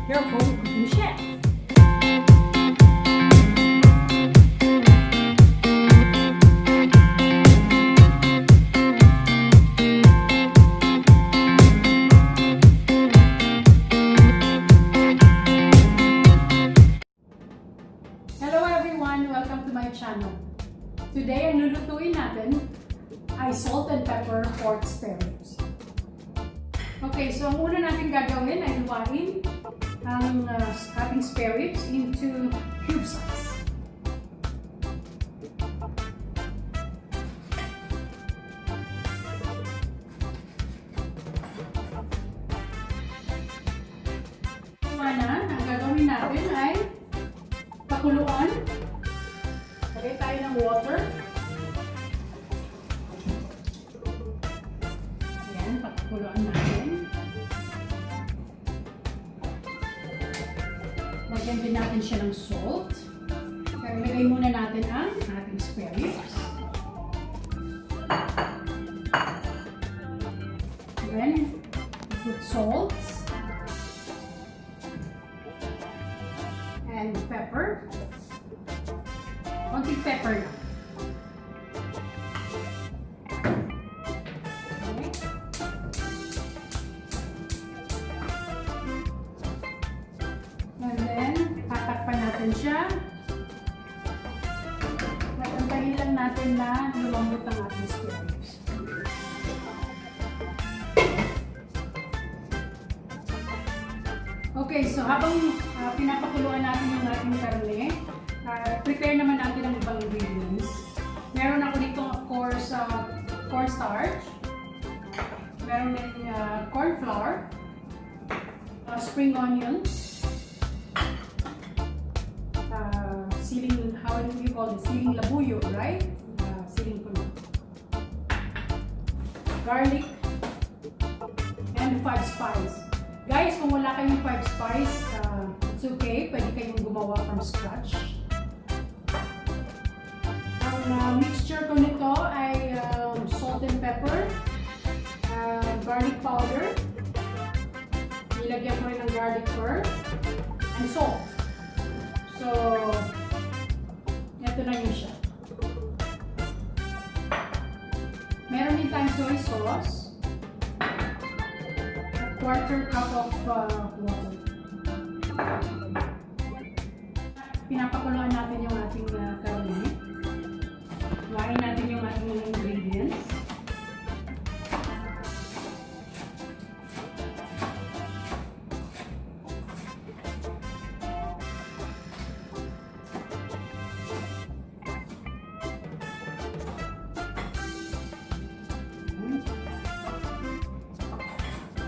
your home cooking chef. Hello everyone! Welcome to my channel. Today, ang lulutuin natin ay salt and pepper pork spare ribs. Okay, so ang una natin gagawin ay luwain ang ating spare ribs into cube size. Ang gagawin natin ay pakuluan. Lagay tayo ng water. Ayan, pakuluan natin. Lagyan din natin siya ng salt. Kaya lagay muna natin ang ating spare ribs. Then, put salt and pepper. Konting pepper lang. Okay. And then, tatakpan natin siya. Natantayin lang natin na lumambot ang ating spare ribs. Okay, so habang pinapakuluan natin yung ating karne, prepare naman natin ang ibang ingredients. Meron ako dito, of course, corn starch. Meron din corn flour, spring onions, siling, how do you call it? Siling labuyo, right? Siling puno. Garlic, and 5 spice. Guys, kung wala kayong 5 spice, it's okay. Pwede kayong gumawa from scratch. Ang mixture ko nito ay salt and pepper, garlic powder, nilagyan ko rin ng garlic herb, and salt. So, ito na yun siya. Meron din tayong soy sauce, a 1/4 cup of water. Pinapakuluan natin yung ating karne. Luwain natin yung ating mga ingredients.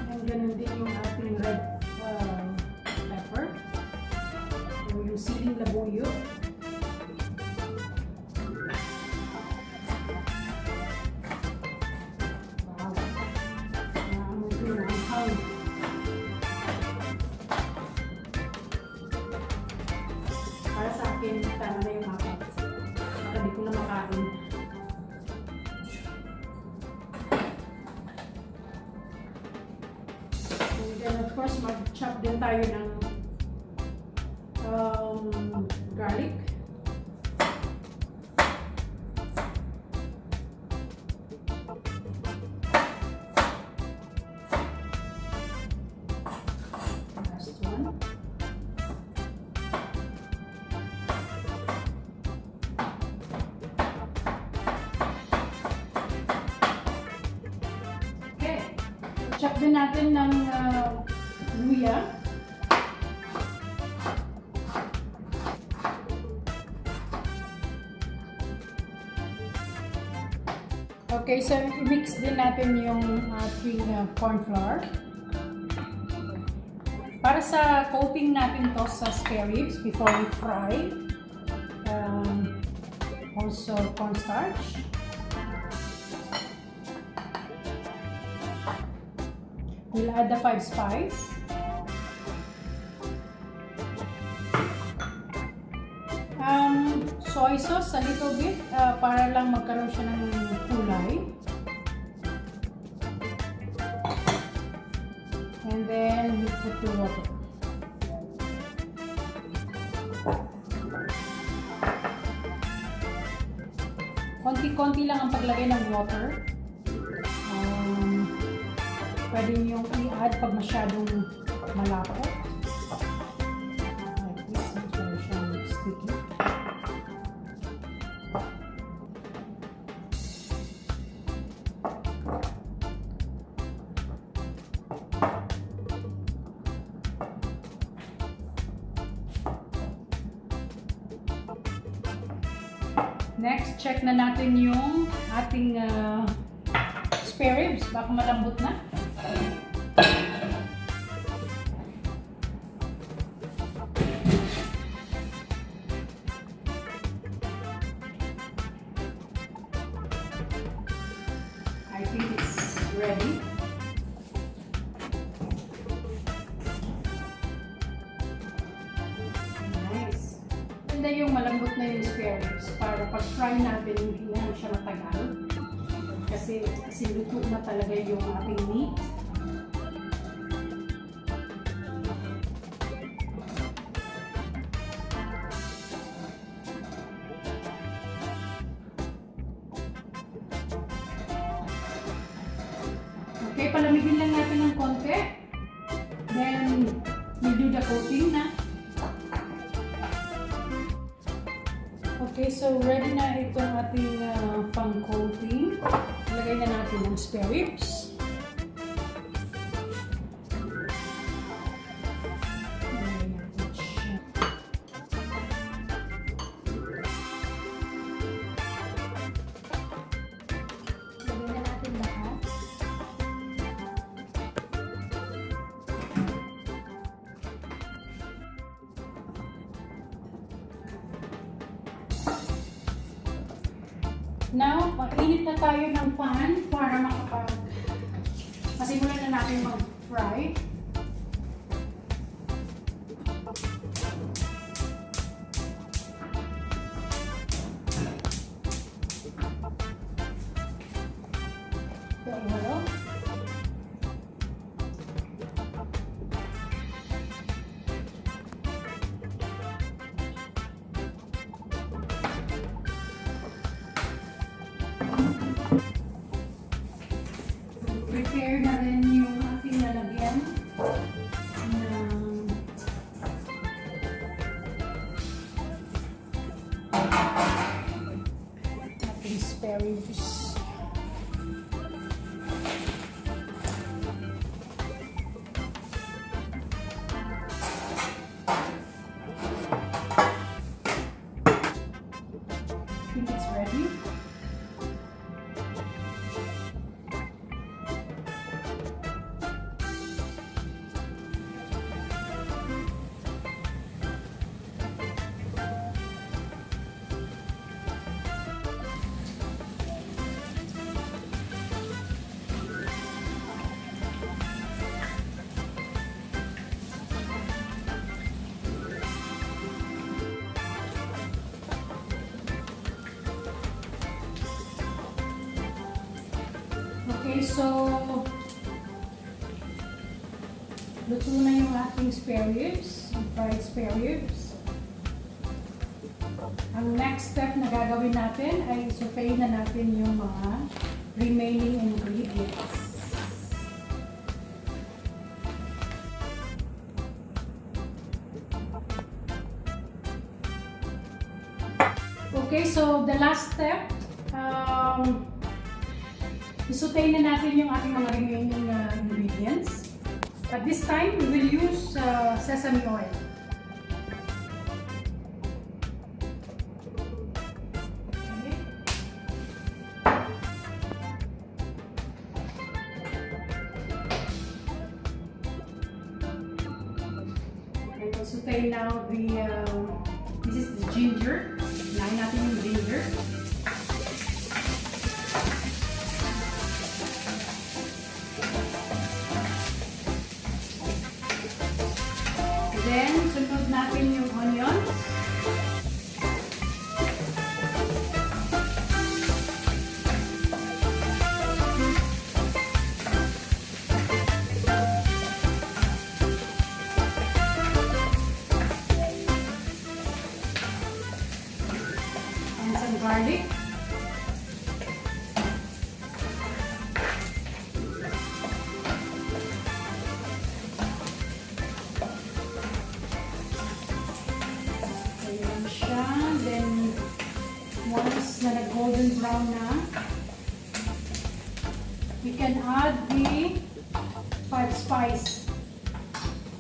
And ganun din yung ating red pepper. Yung siling labuyo. Para sa akin, tama na yung makat. Hindi ko na makain. And then of course, mag-chop din tayo ng garlic. Last one. Okay. Chop din natin ng luya. Okay, so i-mix din natin yung ating corn flour. Para sa coating natin to sa spare ribs before we fry. Also corn starch. We'll add the 5 spice. Soy sauce a little bit para lang magkaroon siya ng kulay. And then we put the water. konti-konti lang ang paglagay ng water. Pwede niyong i-add pag masyadong malapot. Like this, masyado siyang sticky. Next, check na natin yung ating spare ribs. Baka malambot na. I think it's ready. Nice. Ganda yung malambot na yung spare ribs para pag-fry natin hindi na siya matagal. Kasi luto na talaga yung ating meat. Okay, palamigin lang natin ng konti. Then, we'll do the coating na. Okay, so ready na itong ating pang-coating. Ilagay na natin ang spare ribs. Ilagay na natin lahat. Now, mag-init na tayo ng pan para masimulan na natin mag-fry. The oil. Prepare na rin yung ating lalagyan ng ating spare ribs. I think it's ready. Okay, so luto na yung ating spare ribs, fried spare ribs. Ang next step na gagawin natin ay sautee na natin yung mga remaining ingredients. Okay, so the last step, isautee na natin yung ating mga remaining ingredients. At this time, we will use sesame oil. Okay. And sautee now this is the ginger. Hinahin natin yung ginger. Then, sunod natin yung onions. And some garlic. brown na. We can add the 5 spice.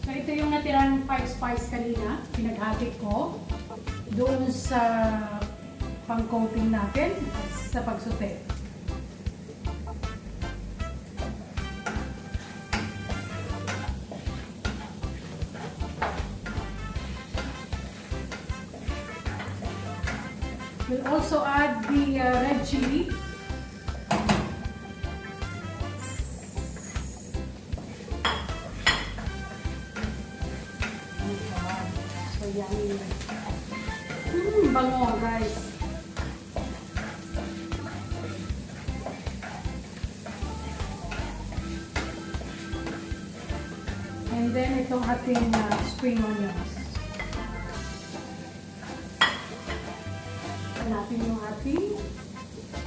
So ito yung natirang 5 spice kanina, pinaghati ko doon sa pang-coating natin sa pagsaute. We'll also add the red chilli. So yummy. Bango, guys. And then itong ating spring onions. Hanapin yung ating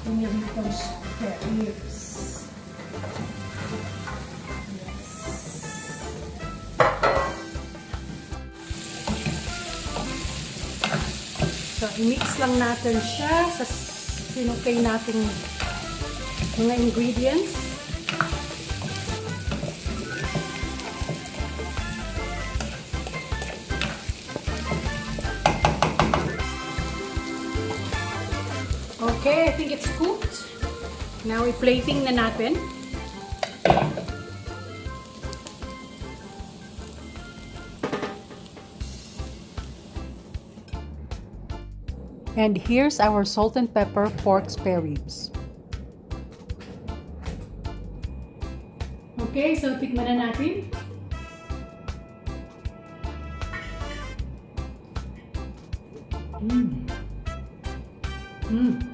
pinilitong pepperspareribs. So, i-mix lang natin siya sa sinukay nating mga ingredients. Okay, I think it's cooked. Now, i-plating na natin. And here's our salt and pepper pork spare ribs. Okay, so tikman na natin. Mmm.